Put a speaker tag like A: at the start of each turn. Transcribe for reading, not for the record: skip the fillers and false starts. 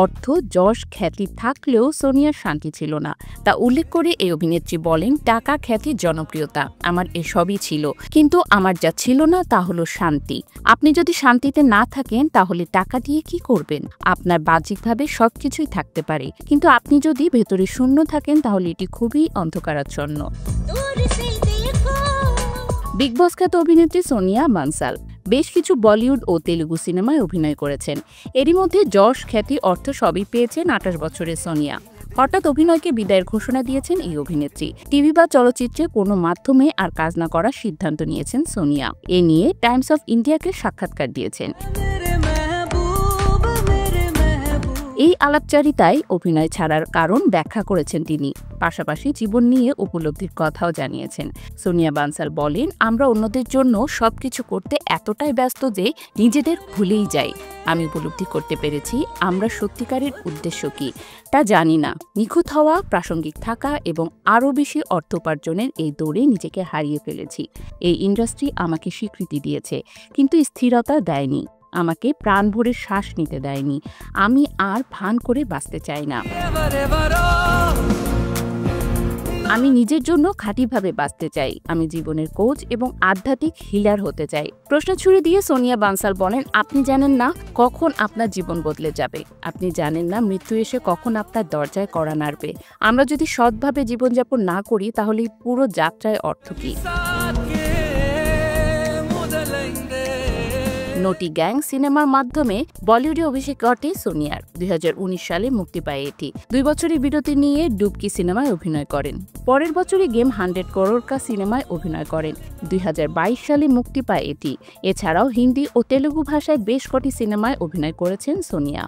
A: অর্থ, যশ, খ্যাতি থাকলেও সোনিয়ার শান্তি ছিল না। তা উল্লেখ করে এই অভিনেত্রী বলেন, টাকা, খ্যাতি, জনপ্রিয়তা আমার এসবই ছিল, কিন্তু আমার যা ছিল না তা হলো শান্তি। আপনি যদি শান্তিতে না থাকেন তাহলে টাকা দিয়ে কি করবেন? আপনার বাহ্যিকভাবে সবকিছুই থাকতে পারে, কিন্তু আপনি যদি ভেতরে শূন্য থাকেন তাহলে এটি খুবই অন্ধকারাচ্ছন্ন। বিগ বস খ্যাত অভিনেত্রী সোনিয়া বানসাল বেশ কিছু বলিউড ও তেলুগু সিনেমায় অভিনয় করেছেন। এরই মধ্যে যশ, খ্যাতি, অর্থ সবই পেয়েছেন ২৮ বছরের সোনিয়া। হঠাৎ অভিনয়কে বিদায়ের ঘোষণা দিয়েছেন এই অভিনেত্রী। টিভি বা চলচ্চিত্রে কোনো মাধ্যমে আর কাজ না করার সিদ্ধান্ত নিয়েছেন সোনিয়া। এ নিয়ে টাইমস অফ ইন্ডিয়াকে সাক্ষাৎকার দিয়েছেন। এই আলাপচারিতায় অভিনয় ছাড়ার কারণ ব্যাখ্যা করেছেন তিনি। পাশাপাশি জীবন নিয়ে উপলব্ধির কথাও জানিয়েছেন। সোনিয়া বানসাল বলেন, আমরা অন্যদের জন্য সবকিছু করতে এতটাই ব্যস্ত যে নিজেদের ভুলেই যাই। আমি উপলব্ধি করতে পেরেছি আমরা সত্যিকারের উদ্দেশ্য কি তা জানি না। নিখুঁত হওয়া, প্রাসঙ্গিক থাকা এবং আরও বেশি অর্থ উপার্জনের এই দৌড়ে নিজেকে হারিয়ে ফেলেছি। এই ইন্ডাস্ট্রি আমাকে স্বীকৃতি দিয়েছে, কিন্তু স্থিরতা দেয়নি, আমাকে প্রাণ ভরে শ্বাস নিতে দেয়নি। আমি আর ভান করে বাঁচতে চাই না। আমি নিজের জন্য খাঁটিভাবে বাঁচতে চাই। আমি জীবনের কোচ এবং আধ্যাত্মিক হিলার হতে চাই। প্রশ্ন ছুড়ে দিয়ে সোনিয়া বানসাল বলেন, আপনি জানেন না কখন আপনার জীবন বদলে যাবে। আপনি জানেন না মৃত্যু এসে কখন আপনার দরজায় কড়া নাড়বে। আমরা যদি সৎভাবে জীবনযাপন না করি তাহলে পুরো যাত্রায় অর্থ কী? নটি গ্যাং সিনেমার মাধ্যমে বলিউডে অভিষেক ঘটে সোনিয়ার। ২০১৯ সালে মুক্তি পায় এটি। ২ বছরের বিরতি নিয়ে ডুবকি সিনেমায় অভিনয় করেন। পরের বছরই গেম 100 করোড় কা সিনেমায় অভিনয় করেন। ২০২২ সালে মুক্তি পায় এটি। এছাড়াও হিন্দি ও তেলুগু ভাষায় বেশ কটি সিনেমায় অভিনয় করেছেন সোনিয়া।